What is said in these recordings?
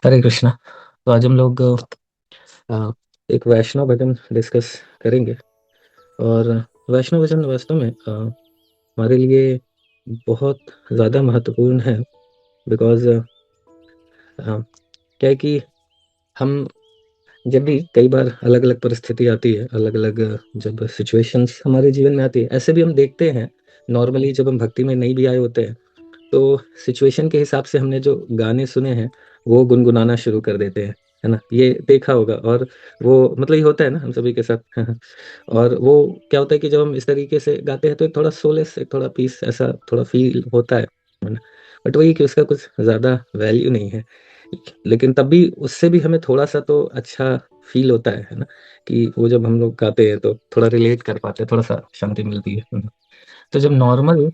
हरे कृष्णा। तो आज हम लोग अ, एक वैष्णव भजन डिस्कस करेंगे। और वैष्णव भजन वास्तव में हमारे लिए बहुत ज़्यादा महत्वपूर्ण है। बिकॉज क्या है कि हम जब भी कई बार अलग अलग परिस्थिति आती है, अलग अलग जब सिचुएशंस हमारे जीवन में आती है, ऐसे भी हम देखते हैं। नॉर्मली जब हम भक्ति में नहीं भी आए होते हैं तो सिचुएशन के हिसाब से हमने जो गाने सुने हैं वो गुनगुनाना शुरू कर देते हैं, है ना? ये देखा होगा। और वो मतलब ये होता है ना हम सभी के साथ। और वो क्या होता है कि जब हम इस तरीके से गाते हैं तो एक थोड़ा सोलेस, एक थोड़ा पीस ऐसा थोड़ा फील होता है ना? बट वही कि उसका कुछ ज़्यादा वैल्यू नहीं है। लेकिन तब भी उससे भी हमें थोड़ा सा तो अच्छा फील होता है ना? कि वो जब हम लोग गाते हैं तो थोड़ा रिलेट कर पाते हैं, थोड़ा सा शांति मिलती है। तो जब नॉर्मल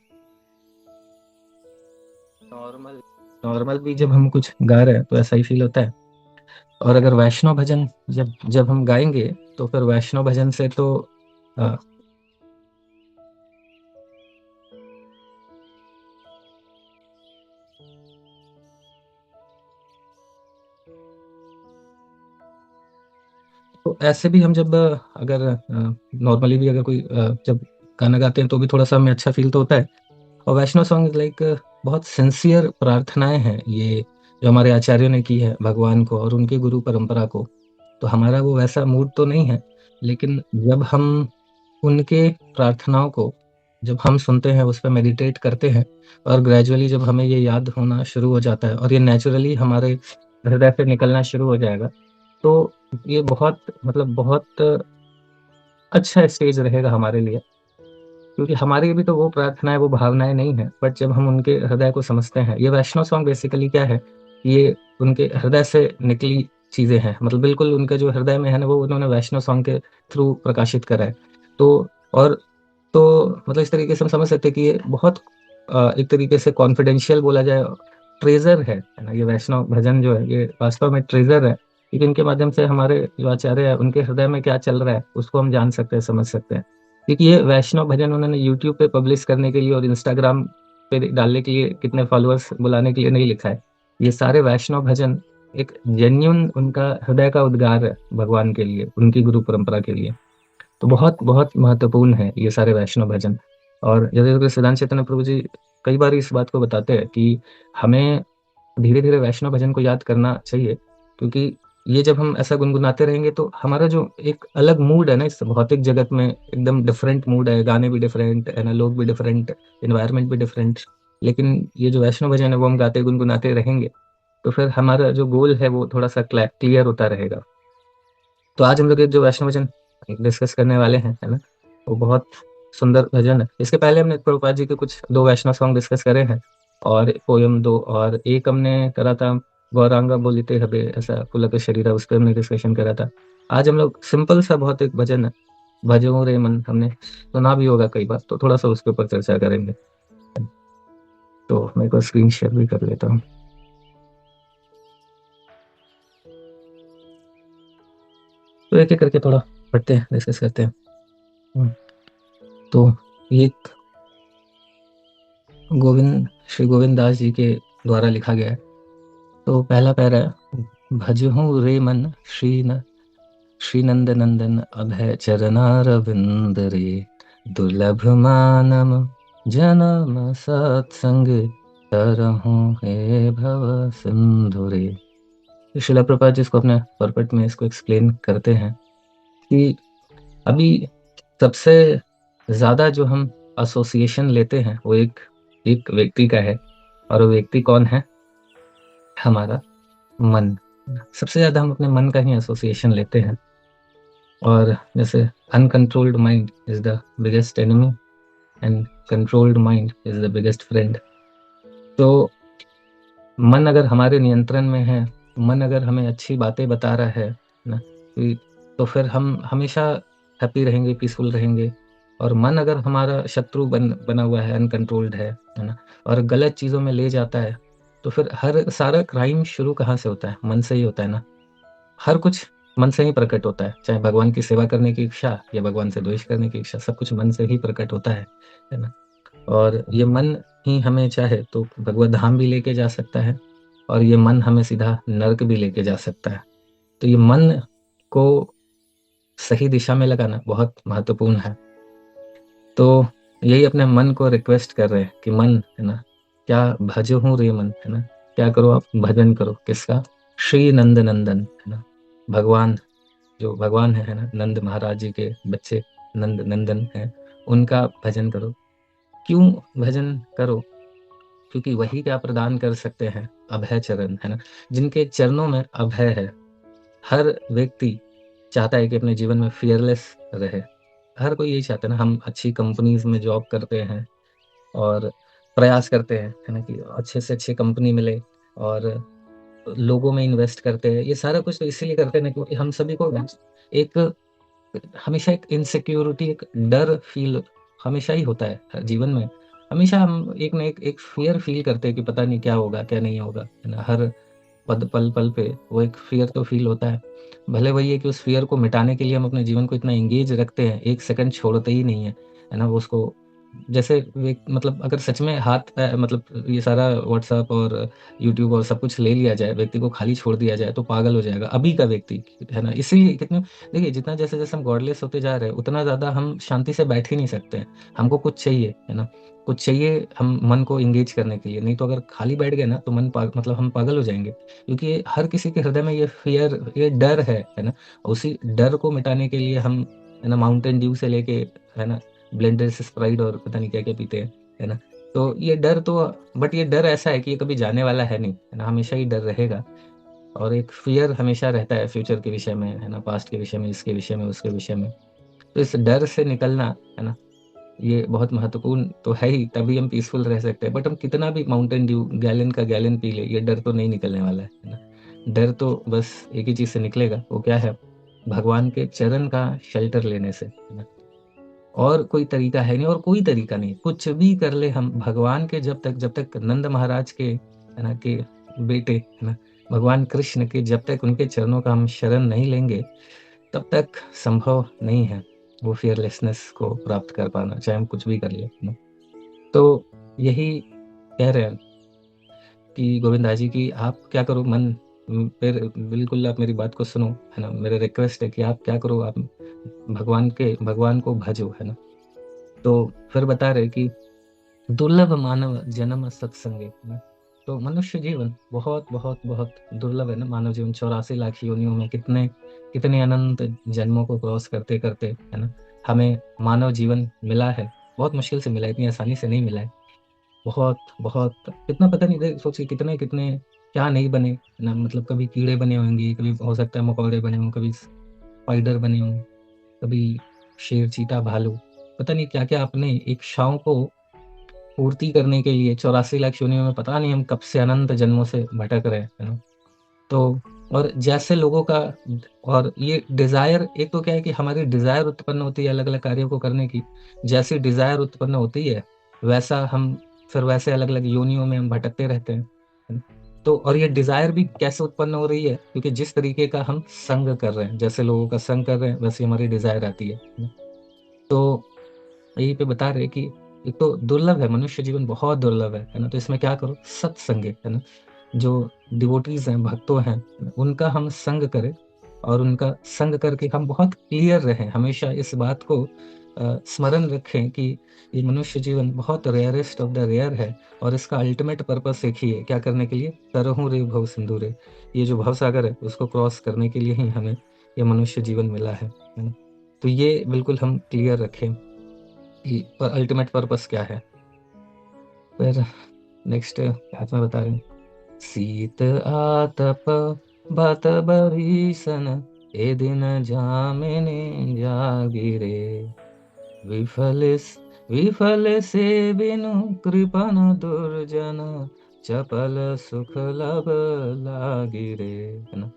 नॉर्मल भी जब हम कुछ गा रहे हैं तो ऐसा ही फील होता है। और अगर वैष्णव भजन जब जब हम गाएंगे तो फिर वैष्णव भजन से अ, तो ऐसे भी हम जब अगर नॉर्मली भी अगर कोई जब गाना गाते हैं तो भी थोड़ा सा हमें अच्छा फील तो होता है। और वैष्णव सॉन्ग लाइक बहुत सिंसियर प्रार्थनाएं हैं ये, जो हमारे आचार्यों ने की है भगवान को और उनके गुरु परंपरा को। तो हमारा वो वैसा मूड तो नहीं है, लेकिन जब हम उनके प्रार्थनाओं को जब हम सुनते हैं, उस पर मेडिटेट करते हैं, और ग्रेजुअली जब हमें ये याद होना शुरू हो जाता है और ये नेचुरली हमारे हृदय से निकलना शुरू हो जाएगा, तो ये बहुत मतलब बहुत अच्छा स्टेज रहेगा हमारे लिए। क्योंकि हमारी भी तो वो प्रार्थनाएं, वो भावनाएं नहीं है, बट जब हम उनके हृदय को समझते हैं, ये वैष्णव सॉन्ग बेसिकली क्या है, ये उनके हृदय से निकली चीजें हैं। मतलब बिल्कुल उनके जो हृदय में है ना, वो उन्होंने वैष्णव सॉन्ग के थ्रू प्रकाशित करा है। तो और तो मतलब इस तरीके से हम समझ सकते हैं कि ये बहुत एक तरीके से कॉन्फिडेंशियल बोला जाए, ट्रेजर है ना? ये वैष्णव भजन जो है ये वास्तव में ट्रेजर है, क्योंकि इनके माध्यम से हमारे जो आचार्य है उनके हृदय में क्या चल रहा है उसको हम जान सकते हैं, समझ सकते हैं। क्योंकि ये वैष्णव भजन उन्होंने यूट्यूब पे पब्लिश करने के लिए और इंस्टाग्राम पे डालने के लिए, कितने फॉलोअर्स बुलाने के लिए नहीं लिखा है। ये सारे वैष्णव भजन एक जेन्यून उनका हृदय का उद्गार है भगवान के लिए, उनकी गुरु परंपरा के लिए। तो बहुत बहुत महत्वपूर्ण है ये सारे वैष्णव भजन। और जैसे जैसे सिद्धांत चैतन्य प्रभु जी कई बार इस बात को बताते हैं कि हमें धीरे धीरे वैष्णव भजन को याद करना चाहिए। क्योंकि ये जब हम ऐसा गुनगुनाते रहेंगे तो हमारा जो एक अलग मूड है ना, इस भौतिक जगत में एकदम डिफरेंट मूड है, गाने भी डिफरेंट है ना, लोग भी डिफरेंट, एनवायरनमेंट भी डिफरेंट। लेकिन ये जो वैष्णव भजन है वो हम गाते गुनगुनाते रहेंगे तो फिर हमारा जो गोल है वो थोड़ा सा क्लियर होता रहेगा। तो आज हम लोग एक जो वैष्णव भजन डिस्कस करने वाले हैं, है ना, वो बहुत सुंदर भजन है। इसके पहले हमने प्रभुपाद जी के कुछ दो वैष्णव सॉन्ग डिस्कस करे हैं, और पोयम दो, और एक हमने करा था गौरांगा बोलिते हबे ऐसा पुलक शरीरा, उस पर हमने डिस्कशन करा था। आज हम लोग सिंपल सा बहुत एक भजन है, भजो रे मन, हमने सुना भी होगा कई बार, तो थोड़ा सा उसके ऊपर चर्चा करेंगे। तो मैं एक बार स्क्रीन शेयर भी कर लेता हूँ। तो एक एक करके थोड़ा पढ़ते हैं, डिस्कस करते हैं। हम्म, तो ये श्री गोविंद दास जी के द्वारा लिखा गया है। तो पहला पैरा है, भजहूँ रे मन श्री नंद नंदन अभय चरनारविंद रे, दुर्लभ मानम जन्म सत्संग तरहूँ हे भव सिंधु रे। तो शिला प्रभुपाद जी इसको अपने परपट में इसको एक्सप्लेन करते हैं कि अभी सबसे ज्यादा जो हम एसोसिएशन लेते हैं वो एक एक व्यक्ति का है। और वो व्यक्ति कौन है? हमारा मन। सबसे ज्यादा हम अपने मन का ही एसोसिएशन लेते हैं। और जैसे uncontrolled mind is the biggest enemy and controlled mind is the biggest friend. तो मन अगर हमारे नियंत्रण में है, मन अगर हमें अच्छी बातें बता रहा है ना, तो फिर हम हमेशा हैप्पी रहेंगे, पीसफुल रहेंगे। और मन अगर हमारा शत्रु बना हुआ है, अनकंट्रोल्ड है ना, और गलत चीजों में ले जाता है, तो फिर हर सारा क्राइम शुरू कहाँ से होता है? मन से ही होता है ना। हर कुछ मन से ही प्रकट होता है, चाहे भगवान की सेवा करने की इच्छा या भगवान से द्वेष करने की इच्छा, सब कुछ मन से ही प्रकट होता है ना। और ये मन ही हमें चाहे तो भगवत धाम भी लेके जा सकता है, और ये मन हमें सीधा नर्क भी लेके जा सकता है। तो ये मन को सही दिशा में लगाना बहुत महत्वपूर्ण है। तो यही अपने मन को रिक्वेस्ट कर रहे हैं कि मन है ना, क्या भजो हूँ रे मन, है ना, क्या करो आप भजन करो, किसका? श्री नंद नंदन, है ना, भगवान, जो भगवान है ना, नंद महाराज जी के बच्चे नंद नंदन है, उनका भजन करो। क्यों भजन करो? क्योंकि वही क्या प्रदान कर सकते हैं? अभय चरण, है ना, जिनके चरणों में अभय है। हर व्यक्ति चाहता है कि अपने जीवन में फियरलेस रहे। हर कोई यही चाहता है ना। हम अच्छी कंपनीज में जॉब करते हैं और प्रयास करते हैं, है ना, कि अच्छे से अच्छी कंपनी मिले, और लोगों में इन्वेस्ट करते हैं। ये सारा कुछ तो इसीलिए करते हैं ना, क्योंकि हम सभी को एक हमेशा एक इनसिक्योरिटी, एक डर फील हमेशा ही होता है जीवन में। हमेशा हम एक ना एक फियर फील करते हैं कि पता नहीं क्या होगा, क्या नहीं होगा, है ना। हर पल पल पल पे वो एक फियर तो फील होता है। भले वही है कि उस फियर को मिटाने के लिए हम अपने जीवन को इतना एंगेज रखते हैं, एक सेकंड छोड़ते ही नहीं है ना। वो उसको जैसे मतलब अगर सच में हाथ मतलब ये सारा व्हाट्सएप और यूट्यूब और सब कुछ ले लिया जाए, व्यक्ति को खाली छोड़ दिया जाए, तो पागल हो जाएगा अभी का व्यक्ति, है ना। इसीलिए कितने, देखिए, जितना जैसे जैसे हम गॉडलेस होते जा रहे हैं, उतना ज़्यादा हम शांति से बैठ ही नहीं सकते हैं। हमको कुछ चाहिए, है ना, कुछ चाहिए हम मन को एंगेज करने के लिए। नहीं तो अगर खाली बैठ गए ना, तो मतलब हम पागल हो जाएंगे। क्योंकि हर किसी के हृदय में ये फियर, ये डर है ना। उसी डर को मिटाने के लिए हम, है ना, माउंटेन ड्यू से लेके, है ना, ब्लेंडर से स्प्राइट और पता नहीं क्या क्या पीते हैं, है ना। तो ये डर तो, बट ये डर ऐसा है कि ये कभी जाने वाला है नहीं, है ना, हमेशा ही डर रहेगा। और एक फियर हमेशा रहता है फ्यूचर के विषय में, है ना, पास्ट के विषय में, इसके विषय में, उसके विषय में। तो इस डर से निकलना, है ना, ये बहुत महत्वपूर्ण तो है ही, तभी हम पीसफुल रह सकते हैं। बट हम कितना भी माउंटेन ड्यू गैलन का गैलन पी ले, ये डर तो नहीं निकलने वाला है ना। डर तो बस एक ही चीज से निकलेगा, वो क्या है? भगवान के चरण का शेल्टर लेने से, है ना। और कोई तरीका है नहीं, और कोई तरीका नहीं। कुछ भी कर ले हम, भगवान के जब तक नंद महाराज के, है ना, के बेटे, है ना, भगवान कृष्ण के, जब तक उनके चरणों का हम शरण नहीं लेंगे, तब तक संभव नहीं है वो फियरलेसनेस को प्राप्त कर पाना, चाहे हम कुछ भी कर ले, है ना। तो यही कह रहे हैं कि गोविंदा जी की आप क्या करो मन, फिर बिल्कुल आप मेरी बात को सुनो, है ना। मेरा रिक्वेस्ट है कि आप क्या करो, आप भगवान को भजो, है ना। तो फिर बता रहे कि दुर्लभ मानव जन्म सत्संगे, है ना। तो मनुष्य जीवन बहुत बहुत बहुत दुर्लभ है ना। मानव जीवन 84 लाख योनियों में कितने कितने अनंत जन्मों को क्रॉस करते करते, है ना, हमें मानव जीवन मिला है। बहुत मुश्किल से मिला है, इतनी आसानी से नहीं मिला है। बहुत बहुत कितना पता नहीं, सोचिए कितने कितने क्या नहीं बने, है ना। मतलब कभी कीड़े बने होंगे, कभी हो सकता है मकोड़े बने हों, कभी स्पाइडर बने हों, कभी शेर, चीता, भालू, पता नहीं क्या क्या अपने इच्छाओं को पूर्ति करने के लिए 84 लाख योनियों में पता नहीं हम कब से अनंत जन्मों से भटक रहे हैं, है ना। तो और जैसे लोगों का, और ये डिजायर, एक तो क्या है कि हमारी डिजायर उत्पन्न होती है अलग अलग कार्यों को करने की। जैसी डिजायर उत्पन्न होती है, वैसा हम फिर वैसे अलग अलग योनियों में हम भटकते रहते हैं, है ना? तो और ये डिजायर भी कैसे उत्पन्न हो रही है? क्योंकि जिस तरीके का हम संग कर रहे हैं, जैसे लोगों का संग कर रहे हैं, वैसे हमारी डिजायर आती है। तो यही पे बता रहे कि एक तो दुर्लभ है, मनुष्य जीवन बहुत दुर्लभ है ना। तो इसमें क्या करो? सत्संग, है ना, जो डिवोटीज हैं, भक्तों हैं, उनका हम संग करें, और उनका संग करके हम बहुत क्लियर रहें। हमेशा इस बात को स्मरण रखें कि ये मनुष्य जीवन बहुत रेयरेस्ट ऑफ द रेयर है, और इसका अल्टीमेट पर्पस एक ही है, क्या करने के लिए? तरहूँ रे भव सिंधु रे, ये जो भव सागर है उसको क्रॉस करने के लिए ही हमें ये मनुष्य जीवन मिला है ना। तो ये बिल्कुल हम क्लियर रखें कि पर अल्टीमेट पर्पस क्या है। फिर नेक्स्ट हाथ में बता रहे हैं, शीत आतप बत बरीसन, ए दिन जामिनी जागिरे, विफल विफल से बिनु कृपन दुर्जन, चपल सुख लब लागिरे, है ना।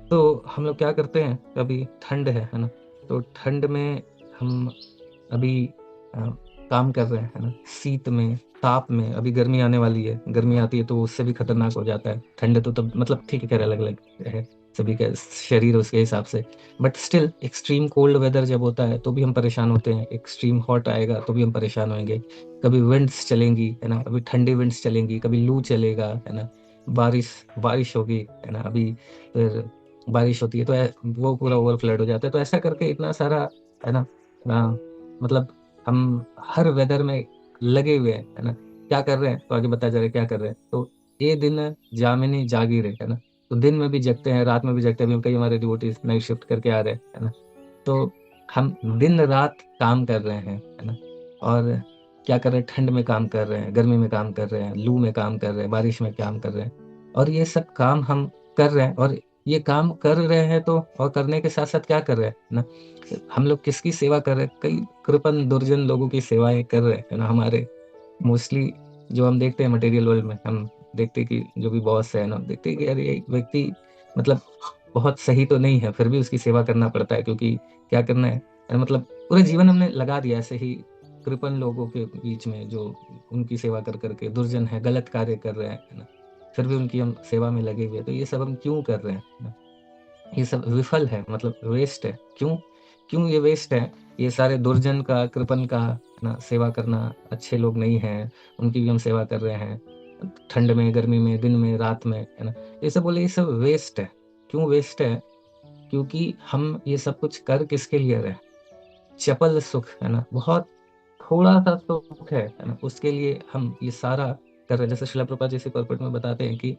तो हम लोग क्या करते हैं, कभी ठंड है ना, तो ठंड में हम अभी काम कर रहे हैं, है ना, शीत में, ताप में। अभी गर्मी आने वाली है, गर्मी आती है तो उससे भी खतरनाक हो जाता है। ठंड तो तब मतलब ठीक है, खैर अलग अलग है, सभी का शरीर उसके हिसाब से। But still extreme cold weather जब होता है तो भी हम परेशान होते हैं, एक्सट्रीम हॉट आएगा तो भी हम परेशान होंगे। कभी विंड्स चलेंगी, है ना, कभी ठंडी विंड्स चलेंगी, कभी लू चलेगा, है ना, बारिश बारिश होगी, है ना? अभी फिर बारिश होती है तो वो पूरा ओवर फ्लड हो जाता है। तो ऐसा करके इतना सारा, है ना? मतलब हम हर वेदर में लगे हुए हैं, है ना? क्या कर रहे हैं तो आगे बताया जा रहा है क्या कर रहे हैं। तो ये दिन जामिनी जागीरे, है ना? तो दिन में भी जगते हैं, रात में भी जगते हैं। अभी कई हमारे डिवोटीज नाइट शिफ्ट करके आ रहे हैं, है ना? तो हम दिन रात काम कर रहे हैं, है ना? और क्या कर रहे हैं, ठंड में काम कर रहे हैं, गर्मी में काम कर रहे हैं, लू में काम कर रहे हैं, बारिश में काम कर रहे हैं। और ये सब काम हम कर रहे हैं, और ये काम कर रहे हैं तो और करने के साथ साथ क्या कर रहे हैं ना, हम लोग किसकी सेवा कर रहे हैं? कई कृपण दुर्जन लोगों की सेवाएं कर रहे हैं, है ना? हमारे मोस्टली जो हम देखते हैं मटेरियल वर्ल्ड में, हम देखते हैं कि जो भी बॉस है ना, देखते हैं कि यार ये व्यक्ति मतलब बहुत सही तो नहीं है, फिर भी उसकी सेवा करना पड़ता है, क्योंकि क्या करना है, मतलब पूरा जीवन हमने लगा दिया ऐसे ही कृपण लोगों के बीच में, जो उनकी सेवा कर करके दुर्जन है, गलत कार्य कर रहे हैं, है ना? फिर भी उनकी हम सेवा में लगे हुए हैं। तो ये सब हम क्यों कर रहे हैं, है ना? ये सब विफल है, मतलब वेस्ट है। क्यों क्यों ये वेस्ट है? ये सारे दुर्जन का, कृपन का, है ना, सेवा करना, अच्छे लोग नहीं हैं उनकी भी हम सेवा कर रहे हैं, ठंड में, गर्मी में, दिन में, रात में, है ना? ये सब बोले, ये सब वेस्ट है। क्यों वेस्ट है? क्योंकि हम ये सब कुछ कर किसके लिए रहे हैं? चपल सुख, है ना, बहुत थोड़ा सा सुख है ना, उसके लिए हम ये सारा कर रहे हैं। जैसे शिला प्रभुपाद जैसे कॉर्पोरेट में बताते हैं कि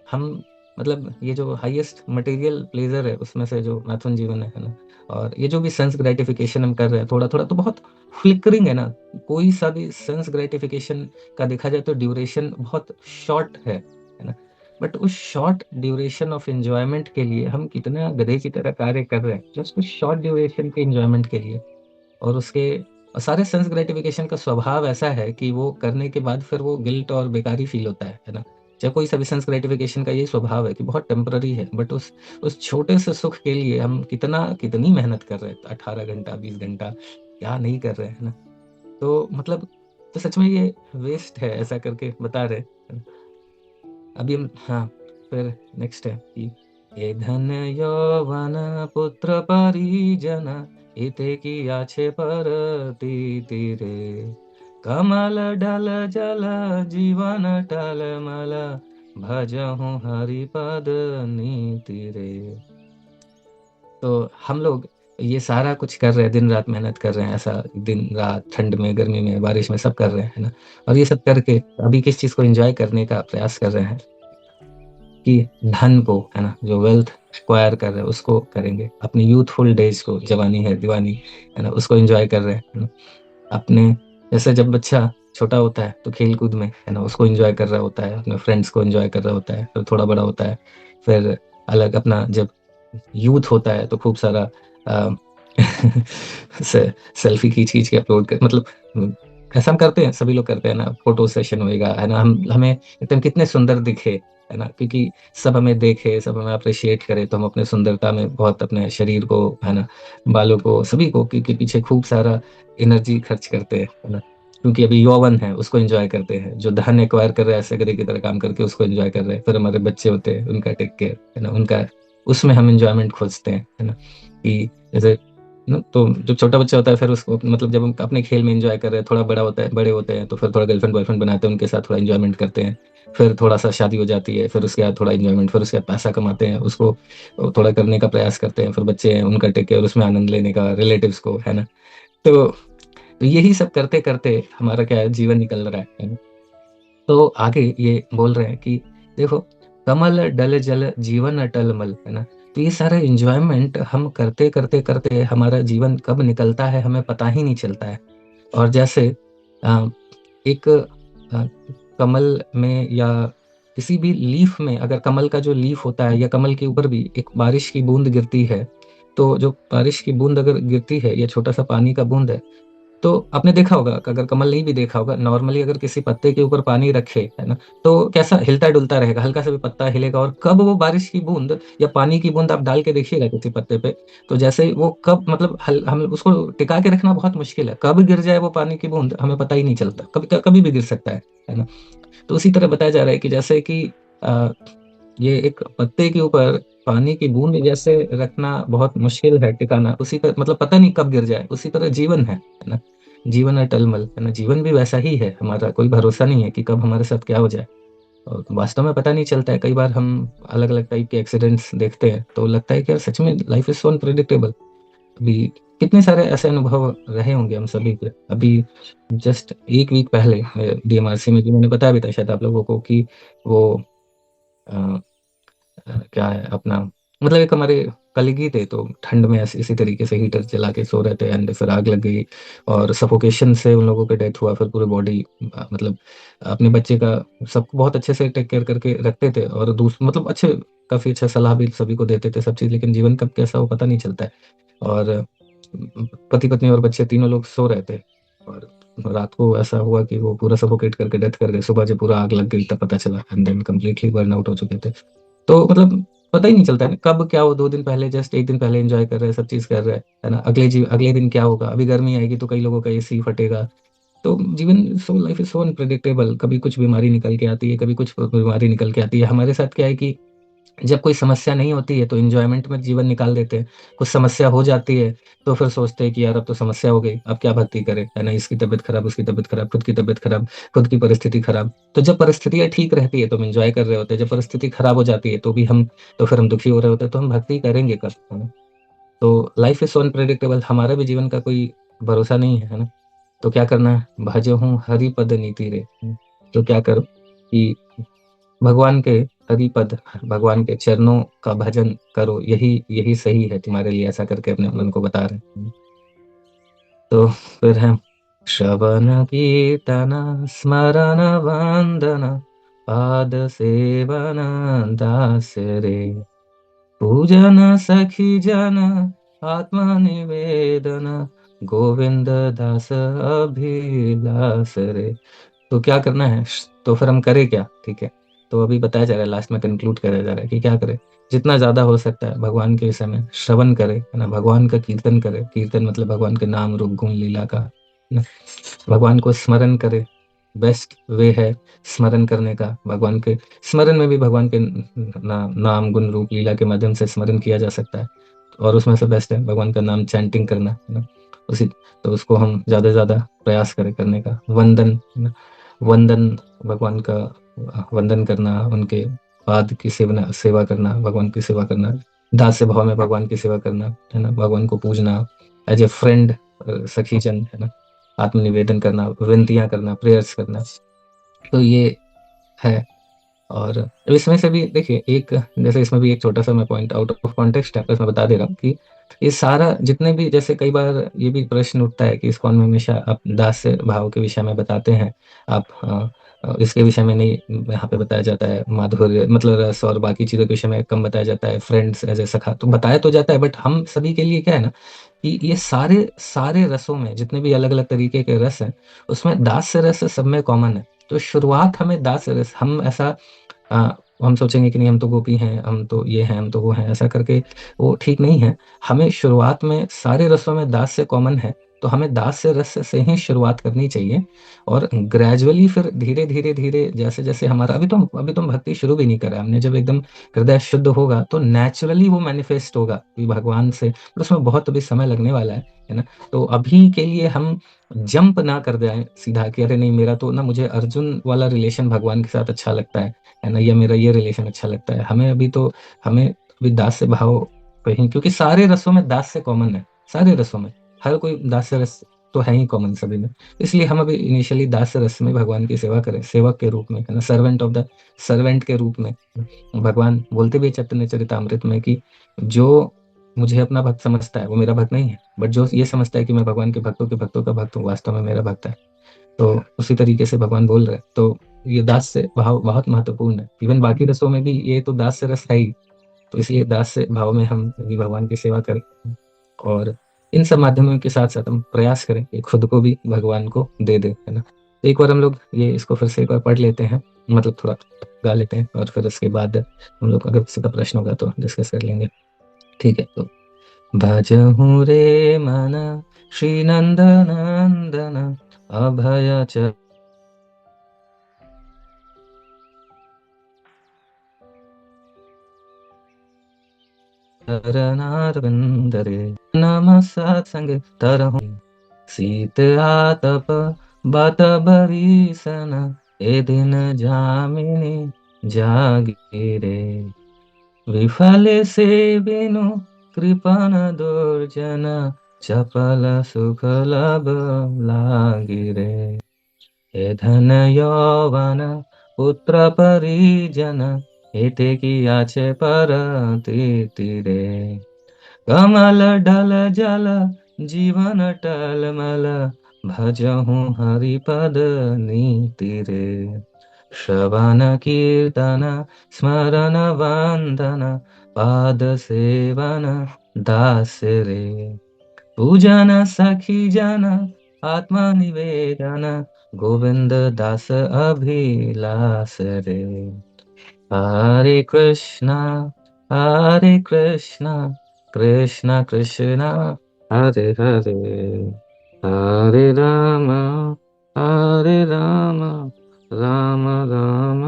हम मतलब ये जो हाईएस्ट मटेरियल प्लेजर है उसमें से जो मैथुन जीवन है ना, और ये जो भी सेंस ग्रेटिफिकेशन हम कर रहे हैं थोड़ा थोड़ा, तो बहुत फ्लिकरिंग है ना। कोई सा भी सेंस ग्रेटिफिकेशन का देखा जाए तो ड्यूरेशन बहुत शॉर्ट है ना? बट उस शॉर्ट ड्यूरेशन ऑफ एंजॉयमेंट के लिए हम कितना गधे की तरह कार्य कर रहे हैं, जस्ट उस शॉर्ट ड्यूरेशन के एंजॉयमेंट के लिए। और उसके सारे सेंस ग्रेटिफिकेशन का स्वभाव ऐसा है कि वो करने के बाद फिर वो गिल्ट और बेकारी फील होता है ना? चाहे कोई सा भी सेंस ग्रेटिफिकेशन का यही स्वभाव है कि बहुत टेम्पररी है, बट उस छोटे से सुख के लिए हम कितनी मेहनत कर रहे हैं, 18 घंटा, 20 घंटा, क्या नहीं कर रहे हैं ना? तो मतलब, तो सच में ये वेस्ट है, ऐसा करके बता रहे हैं। अभी हम, हाँ, फिर नेक्स्ट है कि ये धन यौवन पुत्र परिजन हिते की आछे परती रे, कमल डल जल जीवन टलमल, भजहूँ हरिपद नीति रे। तो हम लोग ये सारा कुछ कर रहे हैं, दिन रात मेहनत कर रहे हैं, ऐसा दिन रात, ठंड में, गर्मी में, बारिश में, सब कर रहे हैं, है ना? और ये सब करके अभी किस चीज को एंजॉय करने का प्रयास कर रहे हैं कि धन को, है ना, जो वेल्थ एक्वायर कर रहे हैं उसको करेंगे, अपनी यूथफुल डेज को, जवानी है दीवानी, है ना, उसको एंजॉय कर रहे हैं, है ना? अपने, जैसे जब बच्चा छोटा होता है तो खेल कूद में, है ना, उसको एंजॉय कर रहा होता है, अपने फ्रेंड्स को एंजॉय कर रहा होता है, फिर थोड़ा बड़ा होता है, फिर अलग अपना जब यूथ होता है तो खूब सारा अ, सेल्फी खींच खींच के अपलोड कर, मतलब ऐसा हम करते हैं, सभी लोग करते हैं ना, फोटो सेशन होएगा, है ना, हम हमें एकदम कितने सुंदर दिखे, है ना, क्योंकि सब हमें देखे, सब हमें अप्रिशिएट करे, तो हम अपने सुंदरता में बहुत अपने शरीर को, है ना, बालों को, सभी को के पीछे खूब सारा एनर्जी खर्च करते हैं, है ना? क्योंकि अभी यौवन है, उसको एंजॉय करते हैं, जो धन एक्वायर कर रहे हैं ऐसे गधे की तरह काम करके, उसको एंजॉय कर रहे हैं। फिर हमारे बच्चे होते हैं, उनका टेक केयर, है ना, उनका, उसमें हम एंजॉयमेंट खोजते हैं, है ना? कि जैसे ना, तो जो छोटा बच्चा होता है फिर उसको, मतलब जब हम अपने खेल में एंजॉय कर रहे हैं, थोड़ा बड़ा होता है, बड़े होते हैं तो फिर थोड़ा गर्लफ्रेंड बॉयफ्रेंड बनाते हैं, उनके साथ थोड़ा एंजॉयमेंट करते हैं। फिर थोड़ा सा शादी हो जाती है, फिर उसके बाद थोड़ा एंजॉयमेंट, फिर उसके बाद पैसा कमाते हैं, उसको थोड़ा करने का प्रयास करते हैं, फिर बच्चे हैं, उनका टेक केयर, उसमें आनंद लेने का, रिलेटिव्स को, है ना? तो यही सब करते करते हमारा क्या है, जीवन निकल रहा है ना? तो आगे ये बोल रहे हैं कि देखो, कमल डल जल जीवन अटल मल, है ना? तो ये सारा एंजॉयमेंट हम करते करते करते हमारा जीवन कब निकलता है हमें पता ही नहीं चलता है। और जैसे अ, एक कमल में या किसी भी लीफ में, अगर कमल का जो लीफ होता है या कमल के ऊपर भी एक बारिश की बूंद गिरती है, तो जो बारिश की बूंद अगर गिरती है या छोटा सा पानी का बूंद है, तो आपने देखा होगा कि अगर कमल नहीं भी देखा होगा, नॉर्मली अगर किसी पत्ते के ऊपर पानी रखे, है ना, तो कैसा हिलता डुलता रहेगा, हल्का सा भी पत्ता हिलेगा, और कब वो बारिश की बूंद या पानी की बूंद आप डाल के देखिएगा किसी पत्ते पे, तो जैसे ही वो कब, मतलब हम उसको टिका के रखना बहुत मुश्किल है, कब गिर जाए वो पानी की बूंद हमें पता ही नहीं चलता, कभी कभी भी गिर सकता है ना? तो उसी तरह बताया जा रहा है कि जैसे कि अ, ये एक पत्ते के ऊपर पानी की बूंद जैसे रखना बहुत मुश्किल है टिकाना, उसी तरह मतलब पता नहीं कब गिर जाए, उसी तरह जीवन है ना? जीवन है टलमल, है ना? जीवन भी वैसा ही है, हमारा कोई भरोसा नहीं है कि कब हमारे साथ क्या हो जाए। और वास्तव में पता नहीं चलता है। कई बार हम अलग अलग टाइप के एक्सीडेंट्स देखते हैं तो लगता है कि यार सच में लाइफ इज सो अनप्रेडिक्टेबल। अभी कितने सारे ऐसे अनुभव रहे होंगे हम सभी के। अभी जस्ट एक वीक पहले डीएमआरसी में भी मैंने बताया भी था शायद आप लोगों को कि वो क्या है अपना, मतलब एक हमारे कलीग ही थे, तो ठंड में ऐसे इसी तरीके से हीटर चला के सो रहे थे एंड फिर आग लग गई और सफोकेशन से उन लोगों का डेथ हुआ। फिर पूरी बॉडी, मतलब अपने बच्चे का सबको बहुत अच्छे से टेक केयर करके रखते थे और मतलब अच्छे काफी अच्छा सलाह भी सभी को देते थे सब चीज, लेकिन जीवन कब कैसा हो पता नहीं चलता है। और पति पत्नी और बच्चे तीनों लोग सो रहे थे और रात को ऐसा हुआ कि वो पूरा सफोकेट करके डेथ कर गए। सुबह जब पूरा आग लग गई तब पता चला and then completely burn out हो चुके थे। तो मतलब पता ही नहीं चलता है कब क्या हो। 2 दिन पहले, जस्ट एक दिन पहले एंजॉय कर रहे हैं, सब चीज कर रहे हैं, है ना। अगले दिन क्या होगा। अभी गर्मी आएगी तो कई लोगों का एसी फटेगा। तो जीवन, so life is so unpredictable. कभी कुछ बीमारी निकल के आती है, कभी कुछ बीमारी निकल के आती है। हमारे साथ क्या है कि जब कोई समस्या नहीं होती है तो एंजॉयमेंट में जीवन निकाल देते हैं। कुछ समस्या हो जाती है तो फिर सोचते हैं कि यार अब तो समस्या हो गई, अब क्या भक्ति करें, है ना। इसकी तबीयत खराब, उसकी तबीयत खराब, खुद की तबीयत खराब, खुद की परिस्थिति खराब। तो जब परिस्थितियां ठीक रहती है तो हम एंजॉय कर रहे होते हैं, जब परिस्थिति खराब हो जाती है तो फिर हम दुखी हो रहे होते हैं। तो हम भक्ति करेंगे कब, है ना। तो लाइफ इज सो अनप्रेडिक्टेबल। हमारा भी जीवन का कोई भरोसा नहीं है ना। तो क्या करना है, भजहूँ हरि पद नीति रे। तो क्या करो कि भगवान के हरिपद, भगवान के चरणों का भजन करो, यही यही सही है तुम्हारे लिए, ऐसा करके अपने मन को बता रहे हैं। तो फिर है श्रवण कीर्तन स्मरण वंदन पाद सेवन दास रे, पूजन सखी जन आत्मनिवेदन गोविंद दास अभिलाष रे। तो क्या करना है, तो फिर हम करें क्या, ठीक है। तो अभी बताया जा रहा है, लास्ट में कंक्लूड करा जा रहा है कि क्या करें। जितना ज्यादा हो सकता है भगवान के विषय में श्रवण करे, है ना। भगवान का कीर्तन करे, कीर्तन मतलब भगवान के नाम रूप गुण लीला का, है ना। भगवान को स्मरण करे, बेस्ट वे है स्मरण करने का। भगवान के स्मरण में भी भगवान के नाम गुण रूप लीला के माध्यम से स्मरण किया जा सकता है। और उसमें से बेस्ट है भगवान का नाम चैंटिंग करना, है ना। उसी, तो उसको हम ज्यादा से ज्यादा प्रयास करें करने का। वंदन, है ना। वंदन, भगवान का वंदन करना, उनके पाद की सेवना सेवा करना, भगवान की सेवा करना, दास्य भाव में भगवान की सेवा करना, है ना। भगवान को पूजना एज ए फ्रेंड, सखी जन, है ना। आत्मनिवेदन करना, विनतियां करना, प्रेयर्स करना। तो ये है। और इसमें से भी देखिए एक, जैसे इसमें भी एक छोटा सा मैं पॉइंट आउट ऑफ कॉन्टेक्स्ट है, तो इसमें बता दे रहा हूँ कि ये सारा जितने भी, जैसे कई बार ये भी प्रश्न उठता है कि इस्कॉन में हमेशा आप दास्य भाव के विषय में बताते हैं, आप इसके विषय में नहीं यहाँ पे बताया जाता है। माधुर्य मतलब रस और बाकी चीजों के विषय में कम बताया जाता है। फ्रेंड्स एज ए सखा तो बताया तो जाता है, बट हम सभी के लिए क्या है ना कि ये सारे सारे रसों में जितने भी अलग अलग तरीके के रस हैं, उसमें दास्य रस सब में कॉमन है। तो शुरुआत हमें दास्य रस, हम ऐसा हम सोचेंगे कि नहीं हम तो गोपी हैं, हम तो ये हैं, हम तो वो हैं, ऐसा करके वो ठीक नहीं है। हमें शुरुआत में सारे रसों में दास से कॉमन है, तो हमें दास से रस से ही शुरुआत करनी चाहिए। और ग्रेजुअली फिर धीरे धीरे धीरे जैसे जैसे हमारा, अभी तो हम भक्ति शुरू भी नहीं करा हमने। जब एकदम हृदय शुद्ध होगा तो नेचुरली वो मैनिफेस्ट होगा कि भगवान से, पर उसमें बहुत अभी समय लगने वाला है ना। तो अभी के लिए हम जंप ना कर जाए सीधा कि अरे नहीं मेरा तो ना, मुझे अर्जुन वाला रिलेशन भगवान के साथ अच्छा लगता है ना, या मेरा ये रिलेशन अच्छा लगता है। हमें अभी दास से भाव पे ही, क्योंकि सारे रसों में दास से कॉमन है। सारे रसों में हर कोई दास से रस तो है ही कॉमन सभी में। इसलिए हम अभी इनिशियली दास से रस में भगवान की सेवा करें, सेवक के रूप में, है ना। सर्वेंट ऑफ द सर्वेंट के रूप में। भगवान बोलते भी चैतन्य चरितामृत में कि जो मुझे अपना भक्त समझता है वो मेरा भक्त नहीं है, बट जो ये समझता है कि मैं भगवान के भक्तों का भक्त हूँ, वास्तव में मेरा भक्त है। तो उसी तरीके से भगवान बोल रहे हैं। तो ये दास से भाव बहुत महत्वपूर्ण है। इवन बाकी रसों में भी ये तो दास से रस है ही। तो इसलिए दास से भाव में हम भी भगवान की सेवा करें, और इन सब माध्यमों के साथ साथ हम प्रयास करें कि खुद को भी भगवान को दे दे, है ना। तो एक बार हम लोग ये इसको फिर से एक बार पढ़ लेते हैं, मतलब थोड़ा गा लेते हैं, और फिर उसके बाद हम लोग अगर किसी का प्रश्न होगा तो डिस्कस कर लेंगे। ठीक है। तो भजहूँ रे मन श्री नंद नंदन अभय चरणारविंद रे, नम सत्संग तरहूँ शीत आतप बत बरीसन ए दिन जामिनी जागिरे, विफले सेविनु कृपण दुर्जन, चपल सुख लाभ लागिरे। हे धन यौवन पुत्र परिजन, हेते किया छे पर तीरे। कमल ढल जल जीवन टलमल, भजहु हरिपद नीति रे। श्रवण कीर्तन स्मरण वंदन, पाद सेवन दास रे। पूजन सखी जन आत्मनिवेदन, गोविंद दास अभिलाष रे। हरे कृष्णा कृष्ण कृष्ण हरे हरे, हरे राम राम राम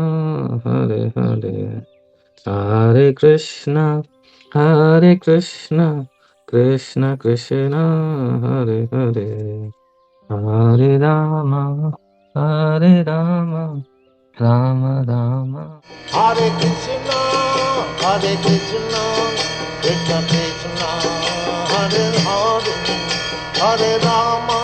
हरे हरे। हरे कृष्णा कृष्ण कृष्ण हरे हरे, हरे Ram Ram Ram. Hare Krishna, Hare Krishna, Krishna Krishna, Hare Hare, Hare Rama.